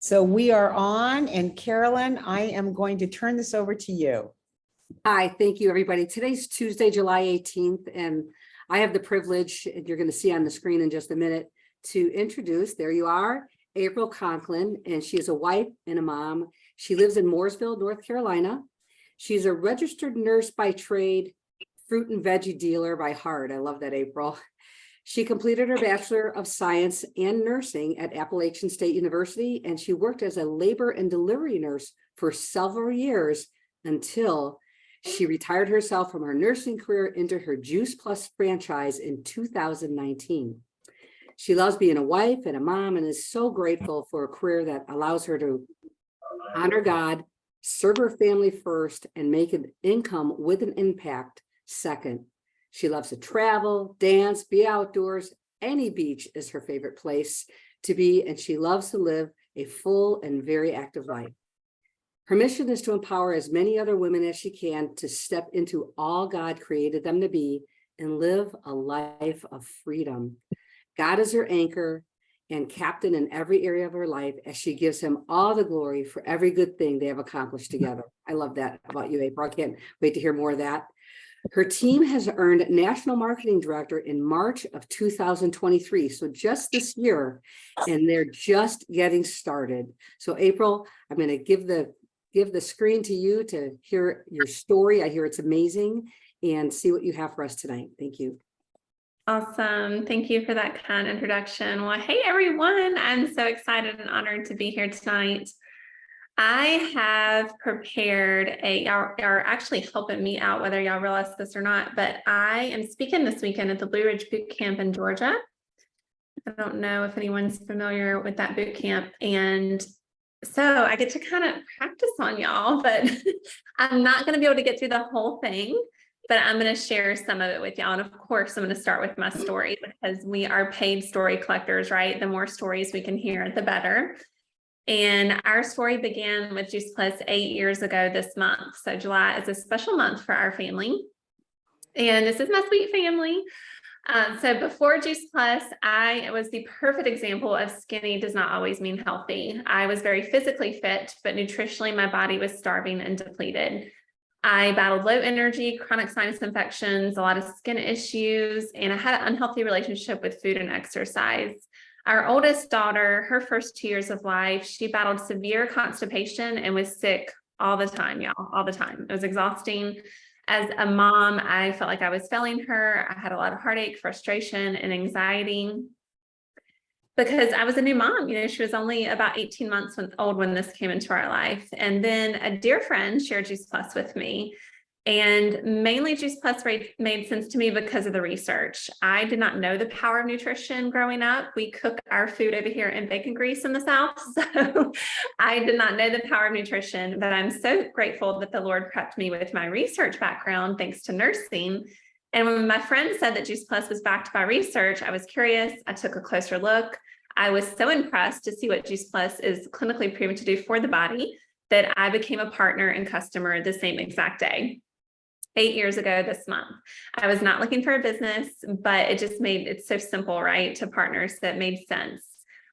So we are on, and Carolyn, I am going to turn this over to you. Hi, thank you, everybody. Today's Tuesday, July 18th, and I have the privilege, and you're going to see on the screen in just a minute, to introduce, there you are, April Conklin, and she is a wife and a mom. She lives in Mooresville, North Carolina. She's a registered nurse by trade, fruit and veggie dealer by heart. I love that, April. She completed her Bachelor of Science and Nursing at Appalachian State University, and she worked as a labor and delivery nurse for several years until she retired herself from her nursing career into her Juice Plus franchise in 2019. She loves being a wife and a mom and is so grateful for a career that allows her to honor God, serve her family first, and make an income with an impact second. She loves to travel, dance, be outdoors. Any beach is her favorite place to be, and she loves to live a full and very active life. Her mission is to empower as many other women as she can to step into all God created them to be and live a life of freedom. God is her anchor and captain in every area of her life as she gives him all the glory for every good thing they have accomplished together. I love that about you, April. I can't wait to hear more of that. Her team has earned National Marketing Director in March of 2023, so just this year, and they're just getting started. So April, I'm going to give the screen to you to hear your story. I hear it's amazing, and see what you have for us tonight. Thank you. Awesome. Thank you for that kind introduction. Well, hey, everyone. I'm so excited and honored to be here tonight. I have prepared y'all are actually helping me out, whether y'all realize this or not, but I am speaking this weekend at the Blue Ridge Boot Camp in Georgia. I don't know if anyone's familiar with that boot camp. And so I get to kind of practice on y'all, but I'm not going to be able to get through the whole thing, but I'm going to share some of it with y'all. And of course, I'm going to start with my story because we are paid story collectors, right? The more stories we can hear, the better. And our story began with Juice Plus 8 years ago this month. So July is a special month for our family. And this is my sweet family. So before Juice Plus, I was the perfect example of skinny does not always mean healthy. I was very physically fit, but nutritionally, my body was starving and depleted. I battled low energy, chronic sinus infections, a lot of skin issues, and I had an unhealthy relationship with food and exercise. Our oldest daughter, her first 2 years of life, she battled severe constipation and was sick all the time, y'all, all the time. It was exhausting. As a mom, I felt like I was failing her. I had a lot of heartache, frustration, and anxiety because I was a new mom. You know, she was only about 18 months old when this came into our life. And then a dear friend shared Juice Plus with me. And mainly Juice Plus made sense to me because of the research. I did not know the power of nutrition growing up. We cook our food over here in bacon grease in the South. So I did not know the power of nutrition, but I'm so grateful that the Lord prepped me with my research background, thanks to nursing. And when my friend said that Juice Plus was backed by research, I was curious. I took a closer look. I was so impressed to see what Juice Plus is clinically proven to do for the body that I became a partner and customer the same exact day. 8 years ago this month. I was not looking for a business, but it just made it so simple, right? To partners that made sense.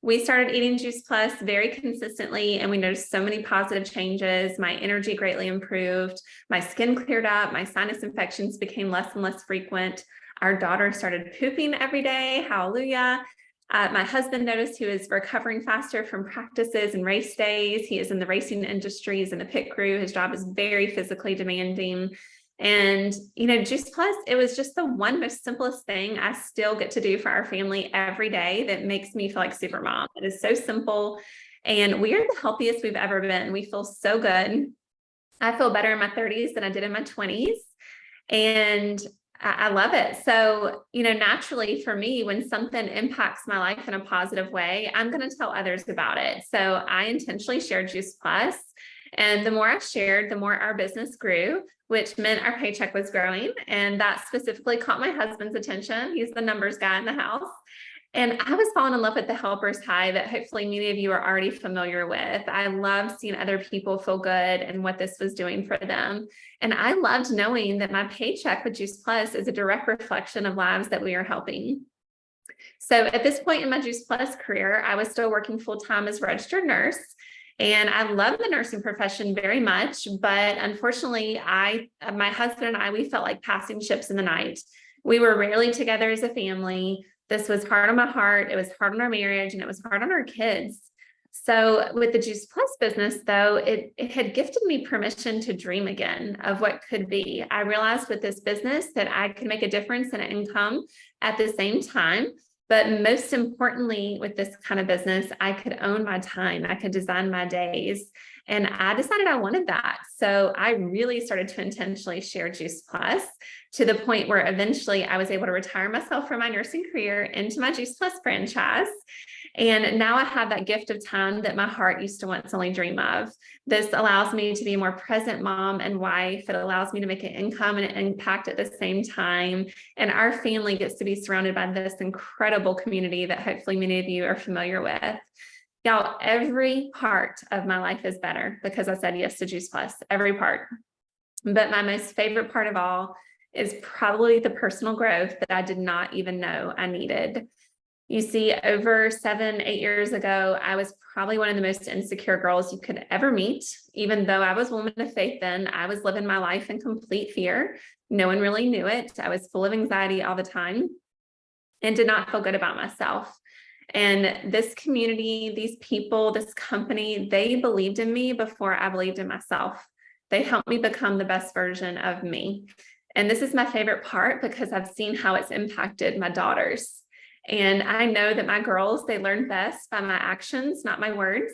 We started eating Juice Plus very consistently, and we noticed so many positive changes. My energy greatly improved. My skin cleared up. My sinus infections became less and less frequent. Our daughter started pooping every day. Hallelujah. My husband noticed he was recovering faster from practices and race days. He is in the racing industry, he's in the pit crew. His job is very physically demanding. And, you know, Juice Plus, it was just the one most simplest thing I still get to do for our family every day that makes me feel like super mom. It is so simple. And we are the healthiest we've ever been. We feel so good. I feel better in my 30s than I did in my 20s. And I love it. So, you know, naturally for me, when something impacts my life in a positive way, I'm going to tell others about it. So I intentionally shared Juice Plus. And the more I shared, the more our business grew, which meant our paycheck was growing. And that specifically caught my husband's attention. He's the numbers guy in the house. And I was falling in love with the helper's high that hopefully many of you are already familiar with. I loved seeing other people feel good and what this was doing for them. And I loved knowing that my paycheck with Juice Plus is a direct reflection of lives that we are helping. So at this point in my Juice Plus career, I was still working full-time as a registered nurse. And I love the nursing profession very much, but unfortunately, my husband and I, we felt like passing ships in the night. We were rarely together as a family. This was hard on my heart. It was hard on our marriage, and it was hard on our kids. So with the Juice Plus business, though, it had gifted me permission to dream again of what could be. I realized with this business that I could make a difference in income at the same time. But most importantly, with this kind of business, I could own my time. I could design my days. And I decided I wanted that. So I really started to intentionally share Juice Plus to the point where eventually I was able to retire myself from my nursing career into my Juice Plus franchise. And now I have that gift of time that my heart used to once only dream of. This allows me to be a more present mom and wife. It allows me to make an income and an impact at the same time. And our family gets to be surrounded by this incredible community that hopefully many of you are familiar with. Y'all, every part of my life is better because I said yes to Juice Plus, every part. But my most favorite part of all is probably the personal growth that I did not even know I needed. You see, over 7-8 years ago, I was probably one of the most insecure girls you could ever meet. Even though I was a woman of faith then, I was living my life in complete fear. No one really knew it. I was full of anxiety all the time and did not feel good about myself. And this community, these people, this company, they believed in me before I believed in myself. They helped me become the best version of me. And this is my favorite part because I've seen how it's impacted my daughters. And I know that my girls, they learn best by my actions, not my words.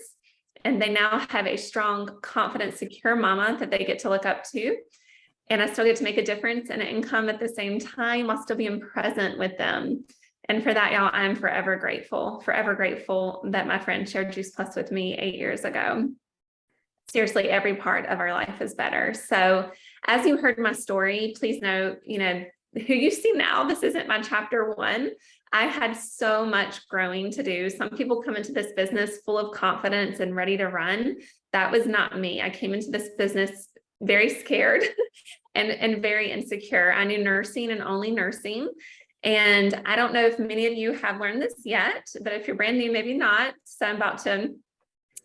And they now have a strong, confident, secure mama that they get to look up to. And I still get to make a difference in income at the same time while still being present with them. And for that, y'all, I'm forever grateful that my friend shared Juice Plus with me 8 years ago. Seriously, every part of our life is better. So as you heard my story, please know, who you see now, this isn't my chapter 1. I had so much growing to do. Some people come into this business full of confidence and ready to run. That was not me. I came into this business very scared and very insecure. I knew nursing and only nursing. And I don't know if many of you have learned this yet, but if you're brand new, maybe not. So I'm about to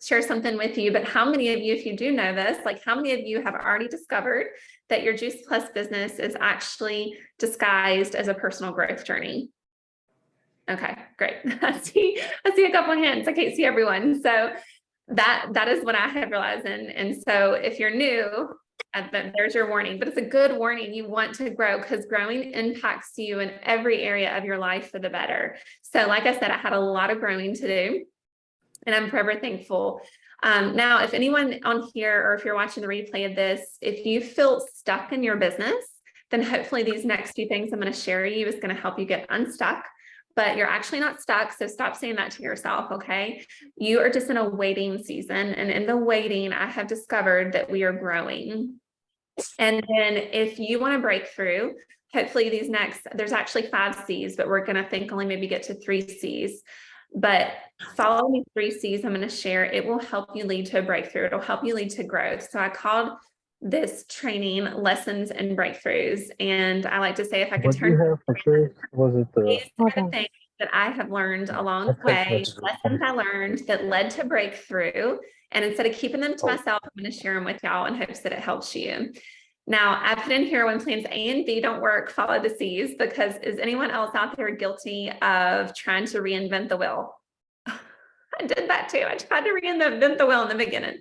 share something with you, but how many of you, if you do know this, like how many of you have already discovered that your Juice Plus business is actually disguised as a personal growth journey? Okay, great. I see a couple of hands. I can't see everyone. So that is what I have realized. And so if you're new, there's your warning, but it's a good warning. You want to grow because growing impacts you in every area of your life for the better. So like I said, I had a lot of growing to do and I'm forever thankful. Now, if anyone on here, or if you're watching the replay of this, if you feel stuck in your business, then hopefully these next few things I'm going to share you is going to help you get unstuck. But you're actually not stuck. So stop saying that to yourself. Okay. You are just in a waiting season. And in the waiting, I have discovered that we are growing. And then if you want to break through, hopefully there's actually 5 C's, but we're going to think only maybe get to 3 C's. But following these 3 C's I'm going to share, it will help you lead to a breakthrough. It'll help you lead to growth. So I called this training Lessons and Breakthroughs. And I like to say, if I could turn these are the things that I have learned along the way, lessons I learned that led to breakthrough. And instead of keeping them to myself, I'm going to share them with y'all in hopes that it helps you. Now, I put in here when plans A and B don't work, follow the C's, because is anyone else out there guilty of trying to reinvent the wheel? I did that too. I tried to reinvent the wheel in the beginning.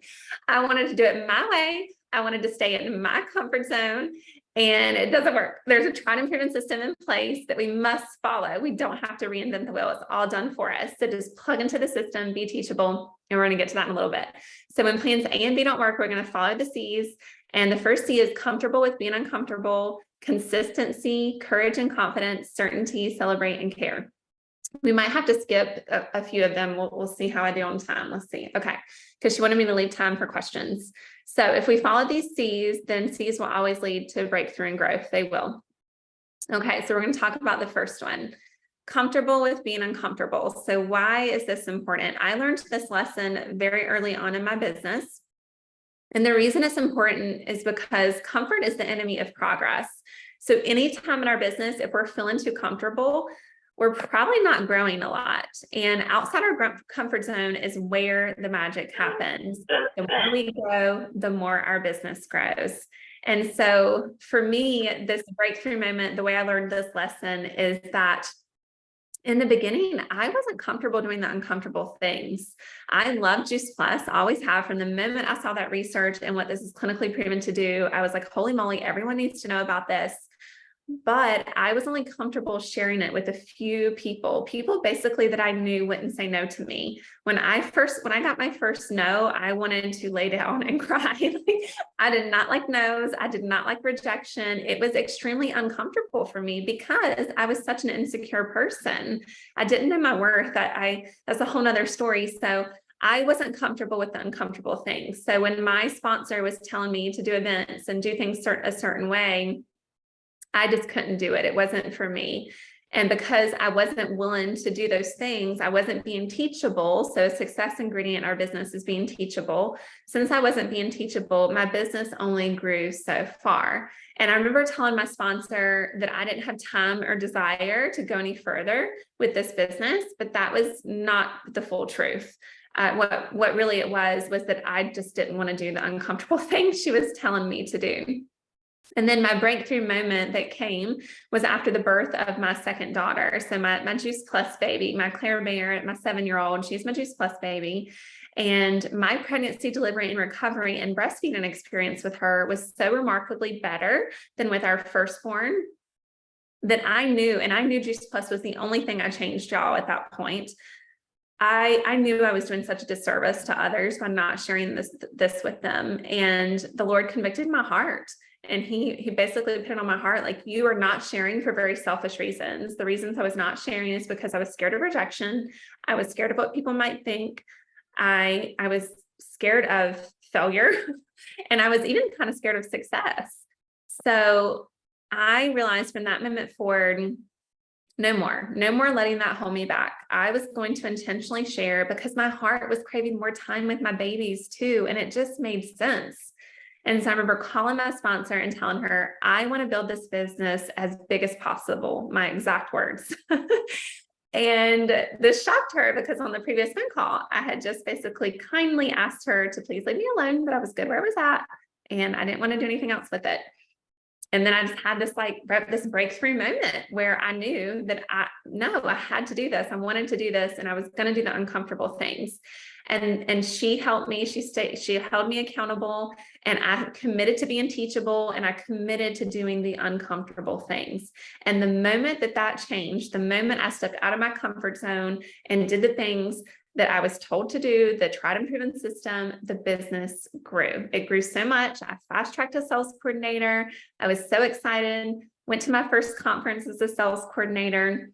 I wanted to do it my way. I wanted to stay in my comfort zone, and it doesn't work. There's a tried and proven system in place that we must follow. We don't have to reinvent the wheel. It's all done for us. So just plug into the system, be teachable, and we're going to get to that in a little bit. So when plans A and B don't work, we're going to follow the C's. And the first C is comfortable with being uncomfortable, consistency, courage and confidence, certainty, celebrate, and care. We might have to skip a few of them. We'll see how I do on time. Let's see. Okay. Because she wanted me to leave time for questions. So if we follow these C's, then C's will always lead to breakthrough and growth. They will. Okay. So we're going to talk about the first one. Comfortable with being uncomfortable. So why is this important? I learned this lesson very early on in my business. And the reason it's important is because comfort is the enemy of progress. So anytime in our business, if we're feeling too comfortable, we're probably not growing a lot. And outside our comfort zone is where the magic happens. The more we grow, the more our business grows. And so for me, this breakthrough moment, the way I learned this lesson is that in the beginning, I wasn't comfortable doing the uncomfortable things. I love Juice Plus, always have. From the moment I saw that research and what this is clinically proven to do, I was like, holy moly, everyone needs to know about this. But I was only comfortable sharing it with a few people basically that I knew wouldn't say no to me. When I got my first no, I wanted to lay down and cry. I did not like no's. I did not like rejection. It was extremely uncomfortable for me because I was such an insecure person. I didn't know my worth. That's a whole nother story. So I wasn't comfortable with the uncomfortable things. So when my sponsor was telling me to do events and do things a certain way, I just couldn't do it. It wasn't for me. And because I wasn't willing to do those things, I wasn't being teachable. So a success ingredient in our business is being teachable. Since I wasn't being teachable, my business only grew so far. And I remember telling my sponsor that I didn't have time or desire to go any further with this business, but that was not the full truth. What really it was that I just didn't want to do the uncomfortable things she was telling me to do. And then my breakthrough moment that came was after the birth of my second daughter. So my Juice Plus baby, my Claire Bear, my 7-year-old, she's my Juice Plus baby. And my pregnancy, delivery, and recovery and breastfeeding experience with her was so remarkably better than with our firstborn that I knew Juice Plus was the only thing I changed, y'all, at that point. I knew I was doing such a disservice to others by not sharing this with them. And the Lord convicted my heart. And he basically put it on my heart, like, you are not sharing for very selfish reasons. The reasons I was not sharing is because I was scared of rejection. I was scared of what people might think. I was scared of failure. And I was even kind of scared of success. So I realized from that moment forward, no more letting that hold me back. I was going to intentionally share because my heart was craving more time with my babies too. And it just made sense. And so I remember calling my sponsor and telling her, I want to build this business as big as possible, my exact words. And this shocked her because on the previous phone call, I had just basically kindly asked her to please leave me alone, that I was good where I was at, and I didn't want to do anything else with it. And then I just had this breakthrough moment where I knew that I had to do this. I wanted to do this, and I was going to do the uncomfortable things. And she helped me. She held me accountable, and I committed to being teachable, and I committed to doing the uncomfortable things. And the moment that changed, the moment I stepped out of my comfort zone and did the things that I was told to do, the tried and proven system, the business grew. It grew so much. I fast-tracked a sales coordinator. I was so excited. Went to my first conference as a sales coordinator.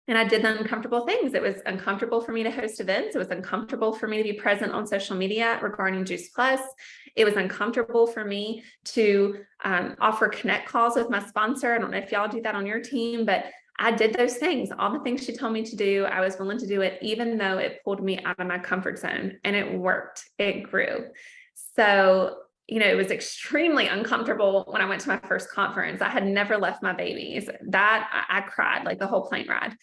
And I did the uncomfortable things. It was uncomfortable for me to host events. It was uncomfortable for me to be present on social media regarding Juice Plus. It was uncomfortable for me to offer connect calls with my sponsor. I don't know if y'all do that on your team, but I did those things. All the things she told me to do, I was willing to do it, even though it pulled me out of my comfort zone, and it worked. It grew. So, it was extremely uncomfortable when I went to my first conference. I had never left my babies. I cried like the whole plane ride.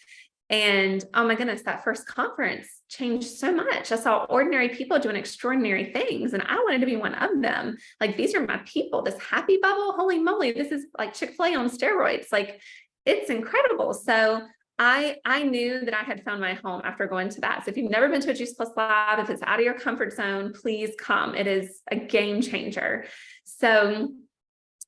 And oh my goodness, that first conference changed so much. I saw ordinary people doing extraordinary things, and I wanted to be one of them. Like, these are my people, this happy bubble. Holy moly, this is like Chick-fil-A on steroids. Like, it's incredible. So I knew that I had found my home after going to that. So if you've never been to a Juice Plus Lab, if it's out of your comfort zone, please come. It is a game changer. So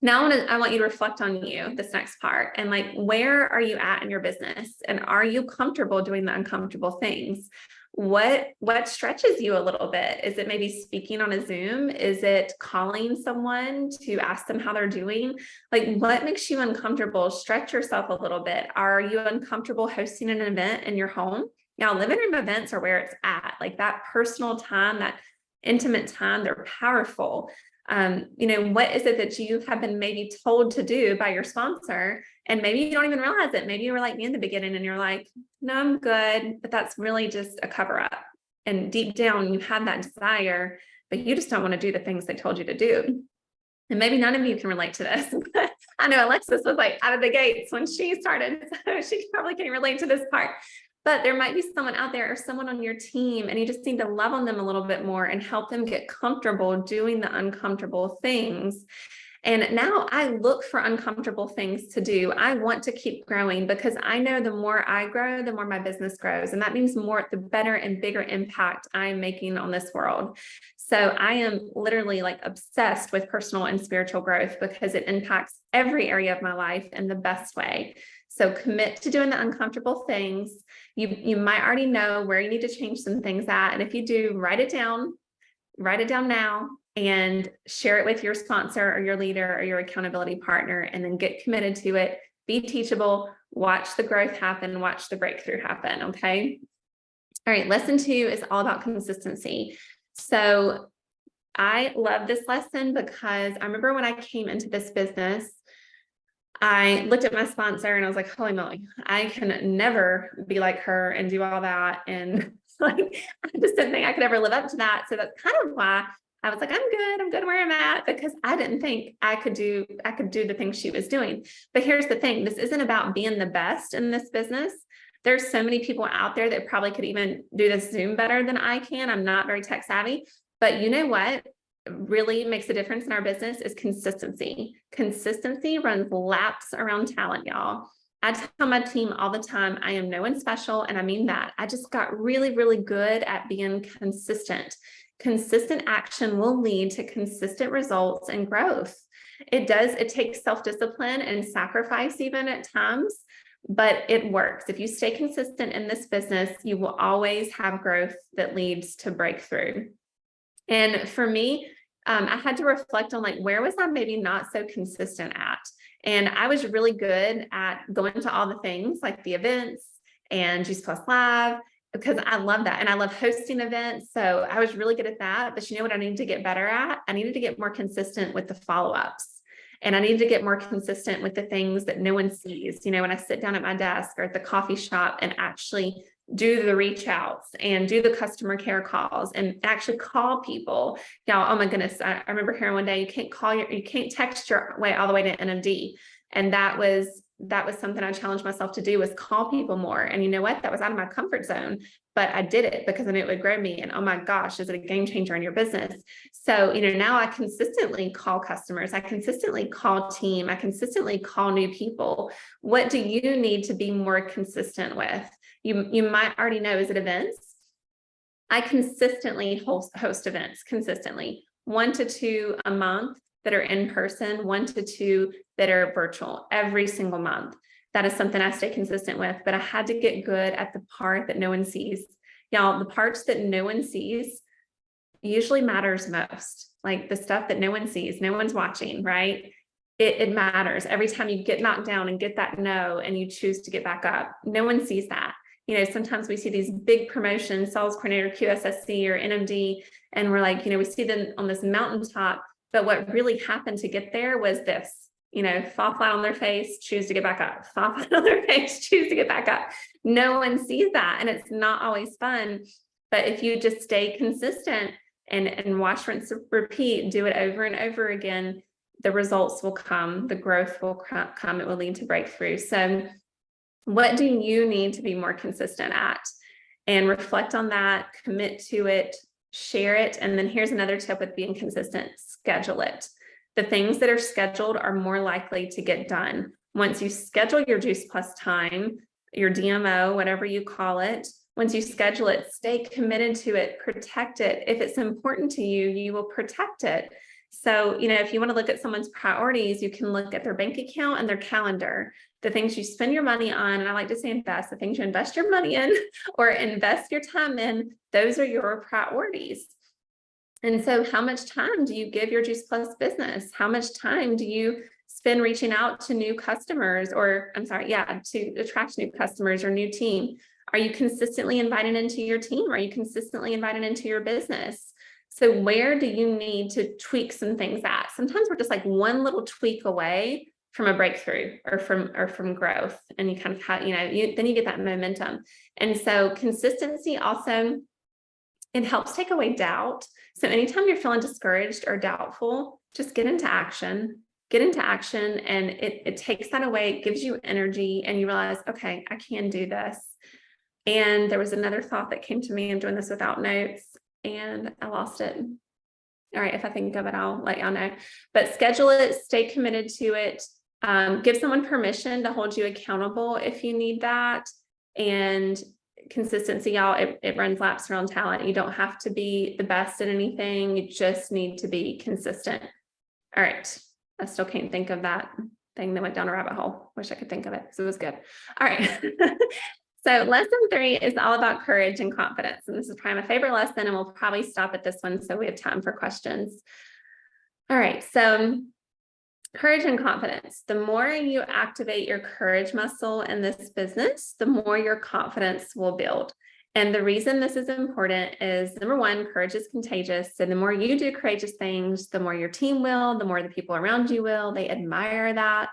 now I want you to reflect on you, this next part, and like, where are you at in your business? And are you comfortable doing the uncomfortable things? What stretches you a little bit? Is it maybe speaking on a Zoom? Is it calling someone to ask them how they're doing? Like, what makes you uncomfortable? Stretch yourself a little bit. Are you uncomfortable hosting an event in your home? Now, living room events are where it's at. Like, that personal time, that intimate time, they're powerful. What is it that you have been maybe told to do by your sponsor? And maybe you don't even realize it. Maybe you were like me in the beginning and you're like, no, I'm good. But that's really just a cover up. And deep down, you have that desire, but you just don't want to do the things they told you to do. And maybe none of you can relate to this, but I know Alexis was like out of the gates when she started, so she probably can relate to this part. But there might be someone out there or someone on your team, and you just need to love on them a little bit more and help them get comfortable doing the uncomfortable things. And now I look for uncomfortable things to do. I want to keep growing because I know the more I grow, the more my business grows. And that means the better and bigger impact I'm making on this world. So I am literally like obsessed with personal and spiritual growth because it impacts every area of my life in the best way. So commit to doing the uncomfortable things. You might already know where you need to change some things at. And if you do, write it down now, and share it with your sponsor or your leader or your accountability partner, and then get committed to it. Be teachable, watch the growth happen, watch the breakthrough happen. Okay. All right. Lesson 2 is all about consistency. So I love this lesson because I remember when I came into this business, I looked at my sponsor and I was like, holy moly, I can never be like her and do all that. And like, I just didn't think I could ever live up to that. So that's kind of why I was like, I'm good where I'm at, because I didn't think I could do the things she was doing. But here's the thing, this isn't about being the best in this business. There's so many people out there that probably could even do this Zoom better than I can. I'm not very tech savvy, but you know what really makes a difference in our business is consistency. Consistency runs laps around talent, y'all. I tell my team all the time, I am no one special. And I mean that. I just got really, really good at being consistent. Consistent action will lead to consistent results and growth. It takes self-discipline and sacrifice even at times, but it works. If you stay consistent in this business, you will always have growth that leads to breakthrough. And for me, I had to reflect on like, where was I maybe not so consistent at? And I was really good at going to all the things like the events and Juice Plus Live, because I love that. And I love hosting events. So I was really good at that. But you know what I needed to get better at? I needed to get more consistent with the follow-ups. And I needed to get more consistent with the things that no one sees. You know, when I sit down at my desk or at the coffee shop and actually do the reach outs and do the customer care calls and actually call people. Y'all, oh my goodness. I remember hearing one day, you can't text your way all the way to NMD. And that was something I challenged myself to do, was call people more. And you know what? That was out of my comfort zone, but I did it because I knew it would grow me. And oh my gosh, is it a game changer in your business? So, you know, now I consistently call customers. I consistently call team. I consistently call new people. What do you need to be more consistent with? You might already know, is it events? I consistently host events consistently, 1 to 2 a month that are in person, 1 to 2 that are virtual every single month. That is something I stay consistent with, but I had to get good at the part that no one sees. Y'all, the parts that no one sees usually matters most, like the stuff that no one sees, no one's watching, right? It matters. Every time you get knocked down and get that no, and you choose to get back up, no one sees that. You know, sometimes we see these big promotions, sales coordinator, QSSC or NMD, and we're like, you know, we see them on this mountaintop, but what really happened to get there was this, you know, fall flat on their face, choose to get back up, fall flat on their face, choose to get back up. No one sees that. And it's not always fun. But if you just stay consistent and wash, rinse, repeat, do it over and over again, the results will come, the growth will come, it will lead to breakthrough. So what do you need to be more consistent at? And reflect on that, commit to it, share it. And then here's another tip with being consistent: schedule it. The things that are scheduled are more likely to get done. Once you schedule your Juice Plus time, your DMO, whatever you call it, once you schedule it, stay committed to it, protect it. If it's important to you, you will protect it. So, you know, if you want to look at someone's priorities, you can look at their bank account and their calendar, the things you spend your money on. And I like to say invest, the things you invest your money in or invest your time in, those are your priorities. And so how much time do you give your Juice Plus business? How much time do you spend reaching out to new customers, or to attract new customers or new team? Are you consistently invited into your team? Are you consistently invited into your business? So where do you need to tweak some things at? Sometimes we're just like one little tweak away from a breakthrough or from growth. And you kind of have, then you get that momentum. And so consistency also, it helps take away doubt. So anytime you're feeling discouraged or doubtful, just get into action. get into action, and it takes that away, it gives you energy, and you realize, okay, I can do this. And there was another thought that came to me. I'm doing this without notes and I lost it. All right, if I think of it, I'll let y'all know. But schedule it, stay committed to it. Give someone permission to hold you accountable if you need that. And consistency, y'all, it runs laps around talent. You don't have to be the best at anything. You just need to be consistent. All right. I still can't think of that thing that went down a rabbit hole. Wish I could think of it because it was good. All right. So lesson 3 is all about courage and confidence. And this is probably my favorite lesson, and we'll probably stop at this one so we have time for questions. All right. So courage and confidence. The more you activate your courage muscle in this business, the more your confidence will build. And the reason this is important is, number one, courage is contagious. So the more you do courageous things, the more your team will, the more the people around you will. They admire that.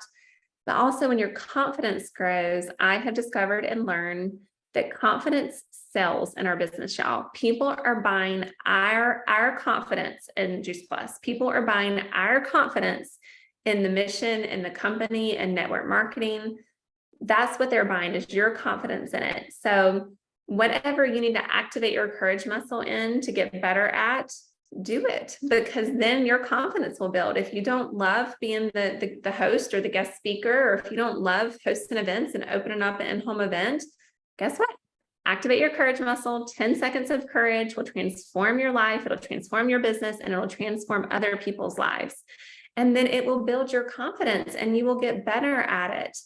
But also when your confidence grows, I have discovered and learned that confidence sells in our business, y'all. People are buying our confidence in Juice Plus. People are buying our confidence in the mission, in the company, and network marketing. That's what they're buying, is your confidence in it. So whatever you need to activate your courage muscle in to get better at, do it, because then your confidence will build. If you don't love being the host or the guest speaker, or if you don't love hosting events and opening up an in-home event, guess what? Activate your courage muscle. 10 seconds of courage will transform your life. It'll transform your business, and it'll transform other people's lives. And then it will build your confidence and you will get better at it.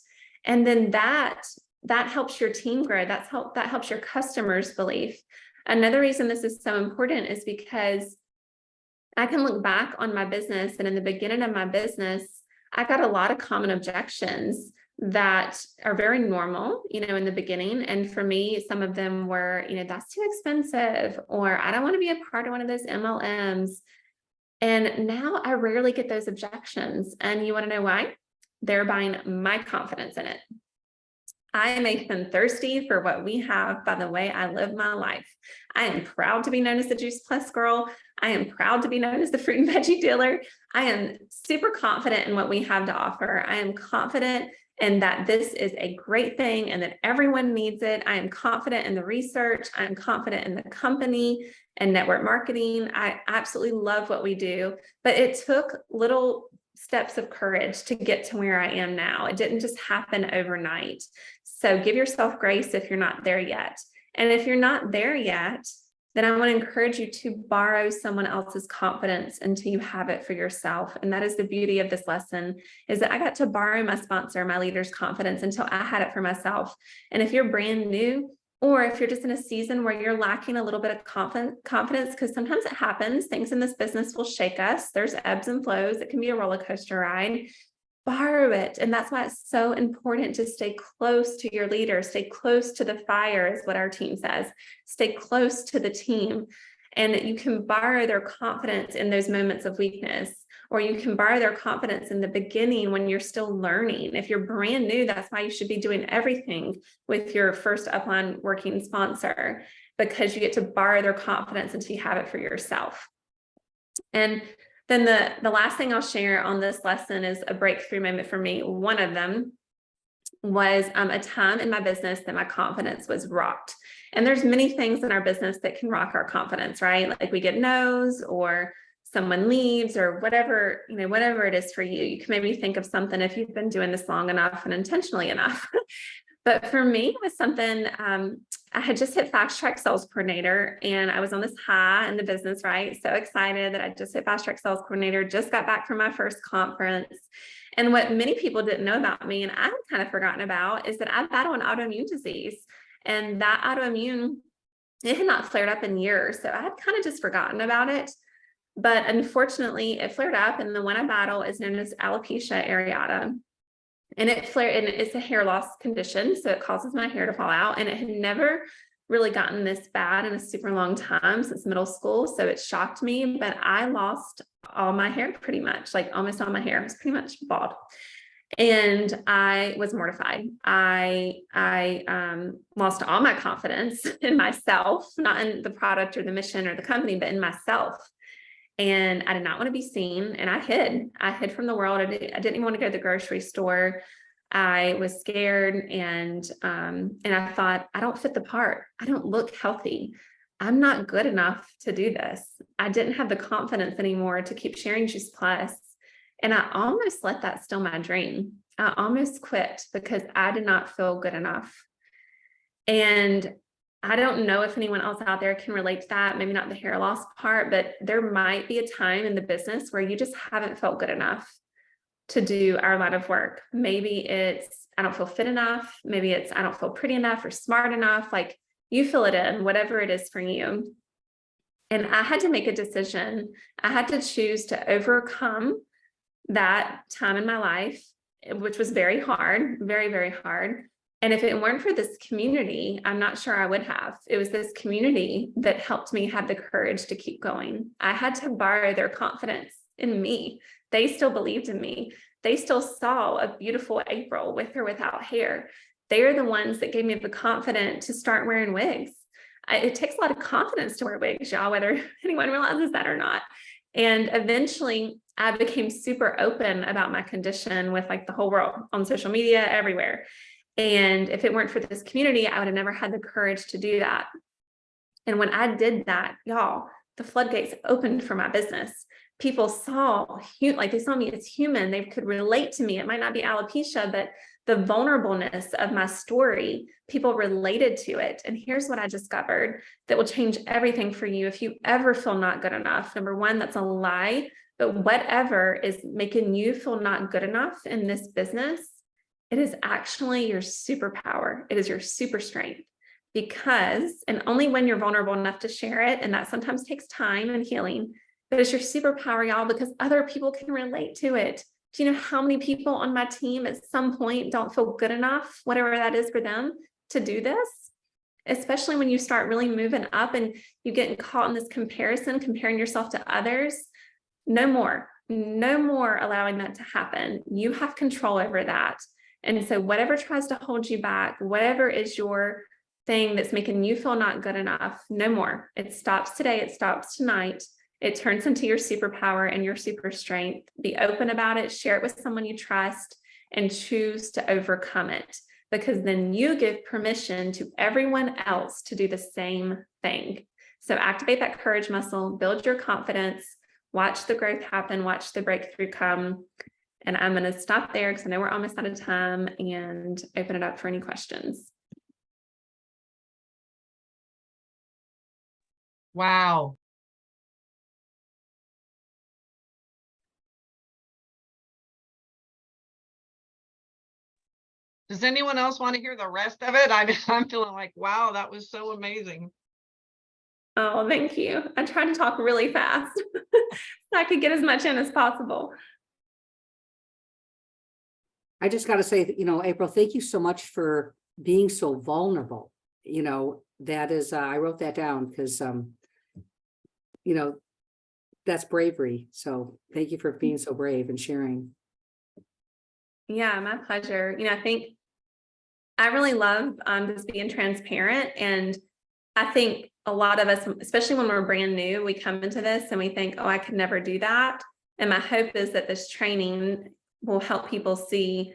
And then that helps your team grow. That helps your customers' belief. Another reason this is so important is because I can look back on my business, and in the beginning of my business, I got a lot of common objections that are very normal, in the beginning. And for me, some of them were, that's too expensive, or I don't want to be a part of one of those MLMs. And now I rarely get those objections. And you want to know why? They're buying my confidence in it. I make them thirsty for what we have by the way I live my life. I am proud to be known as the Juice Plus girl. I am proud to be known as the fruit and veggie dealer. I am super confident in what we have to offer. I am confident in that this is a great thing and that everyone needs it. I am confident in the research. I am confident in the company and network marketing. I absolutely love what we do, but it took little steps of courage to get to where I am now. It didn't just happen overnight. So give yourself grace if you're not there yet. And if you're not there yet, then I want to encourage you to borrow someone else's confidence until you have it for yourself. And that is the beauty of this lesson, is that I got to borrow my sponsor, my leader's confidence, until I had it for myself. And if you're brand new, or if you're just in a season where you're lacking a little bit of confidence, because sometimes it happens, things in this business will shake us. There's ebbs and flows. It can be a roller coaster ride. Borrow it. And that's why it's so important to stay close to your leader, stay close to the fire is what our team says, stay close to the team. And you can borrow their confidence in those moments of weakness, or you can borrow their confidence in the beginning when you're still learning. If you're brand new, that's why you should be doing everything with your first upline working sponsor, because you get to borrow their confidence until you have it for yourself. And then the last thing I'll share on this lesson is a breakthrough moment for me. One of them was a time in my business that my confidence was rocked. And there's many things in our business that can rock our confidence, right? Like we get no's, or someone leaves, or whatever, whatever it is for you. You can maybe think of something if you've been doing this long enough and intentionally enough. But for me, it was something, I had just hit Fast Track Sales Coordinator, and I was on this high in the business, right? So excited that I just hit Fast Track Sales Coordinator, just got back from my first conference. And what many people didn't know about me, and I had kind of forgotten about, is that I battle an autoimmune disease. And that autoimmune, it had not flared up in years. So I had kind of just forgotten about it. But unfortunately, it flared up, and the one I battle is known as alopecia areata. And it flared, and it's a hair loss condition, so it causes my hair to fall out. And it had never really gotten this bad in a super long time, since middle school. So it shocked me, but I lost all my hair pretty much, like almost all my hair. It was pretty much bald. And I was mortified. I lost all my confidence in myself, not in the product or the mission or the company, but in myself. And I did not want to be seen, and I hid from the world. I didn't even want to go to the grocery store. I was scared, and I thought, I don't fit the part. I don't look healthy. I'm not good enough to do this. I didn't have the confidence anymore to keep sharing Juice Plus. And I almost let that steal my dream. I almost quit because I did not feel good enough. And I don't know if anyone else out there can relate to that, maybe not the hair loss part, but there might be a time in the business where you just haven't felt good enough to do our line of work. Maybe it's, I don't feel fit enough. Maybe it's, I don't feel pretty enough or smart enough. Like, you fill it in, whatever it is for you. And I had to make a decision. I had to choose to overcome that time in my life, which was very hard, very, very hard. And if it weren't for this community, I'm not sure I would have. It was this community that helped me have the courage to keep going. I had to borrow their confidence in me. They still believed in me. They still saw a beautiful April with or without hair. They are the ones that gave me the confidence to start wearing wigs. It takes a lot of confidence to wear wigs, y'all, whether anyone realizes that or not. And eventually I became super open about my condition with like the whole world on social media, everywhere. And if it weren't for this community, I would have never had the courage to do that. And when I did that, y'all, the floodgates opened for my business. People saw, like they saw me as human. They could relate to me. It might not be alopecia, but the vulnerableness of my story, people related to it. And here's what I discovered that will change everything for you. If you ever feel not good enough, number one, that's a lie, but whatever is making you feel not good enough in this business, it is actually your superpower. It is your super strength. Because, and only when you're vulnerable enough to share it, and that sometimes takes time and healing, but it's your superpower, y'all, because other people can relate to it. Do you know how many people on my team at some point don't feel good enough, whatever that is for them, to do this? Especially when you start really moving up and you get caught in this comparison, comparing yourself to others. No more allowing that to happen. You have control over that. And so whatever tries to hold you back, whatever is your thing that's making you feel not good enough, no more. It stops today. It stops tonight. It turns into your superpower and your super strength. Be open about it, share it with someone you trust, and choose to overcome it, because then you give permission to everyone else to do the same thing. So activate that courage muscle, build your confidence, watch the growth happen, watch the breakthrough come. And I'm going to stop there because I know we're almost out of time and open it up for any questions. Wow. Does anyone else want to hear the rest of it? I'm feeling like, wow, that was so amazing. Oh, thank you. I tried to talk really fast so I could get as much in as possible. I just got to say that, April, thank you so much for being so vulnerable. That is, I wrote that down because, that's bravery. So thank you for being so brave and sharing. Yeah, my pleasure. I think I really love just being transparent. And I think a lot of us, especially when we're brand new, we come into this and we think, oh, I could never do that. And my hope is that this training will help people see,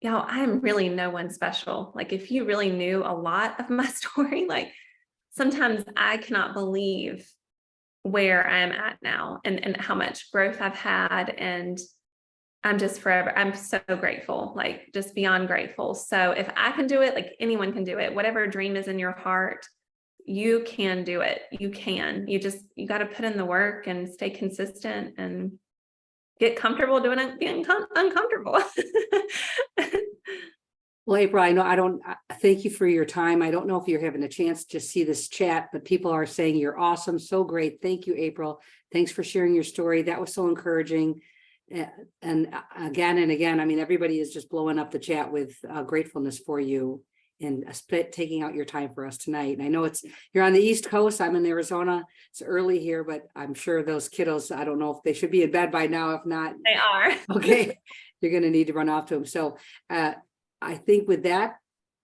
I'm really no one special. Like, if you really knew a lot of my story, like sometimes I cannot believe where I'm at now and how much growth I've had. And I'm just forever, I'm so grateful, like just beyond grateful. So if I can do it, like anyone can do it. Whatever dream is in your heart, you can do it. You can. You got to put in the work and stay consistent and get comfortable doing it, being uncomfortable. Well, April, thank you for your time. I don't know if you're having a chance to see this chat, but people are saying you're awesome. So great. Thank you, April. Thanks for sharing your story. That was so encouraging. And again and again, everybody is just blowing up the chat with gratefulness for you and taking out your time for us tonight. And I know you're on the East Coast. I'm in Arizona. It's early here, but I'm sure those kiddos, I don't know if they should be in bed by now. If not, They are. okay, you're going to need to run off to them. So I think with that,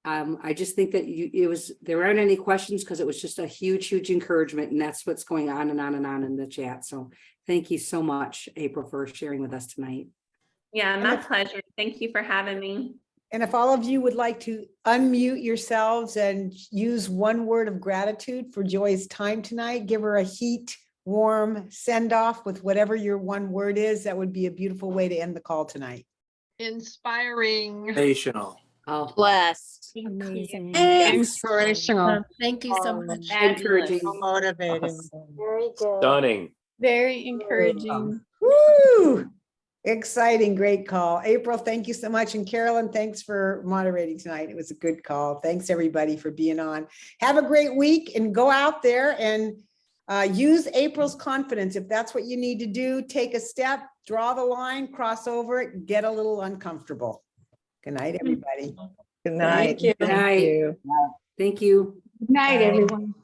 I just think that there aren't any questions because it was just a huge encouragement, and that's what's going on and on and on in the chat. So thank you so much, April, for sharing with us tonight. Yeah, my pleasure. Thank you for having me. And if all of you would like to unmute yourselves and use one word of gratitude for Joy's time tonight, give her a heat, warm send off with whatever your one word is. That would be a beautiful way to end the call tonight. Inspiring. Sensational. Oh, Blessed. Amazing. Inspirational. Thank you so much. encouraging. Motivating. Very good. Stunning. Very encouraging. Woo! Exciting, great call. April, thank you so much. And Carolyn, thanks for moderating tonight. It was a good call. Thanks everybody for being on. Have a great week and go out there and use April's confidence. If that's what you need to do, take a step, draw the line, cross over it, get a little uncomfortable. Good night, everybody. Good night. Thank you. Good night. Thank you. Good night, everyone.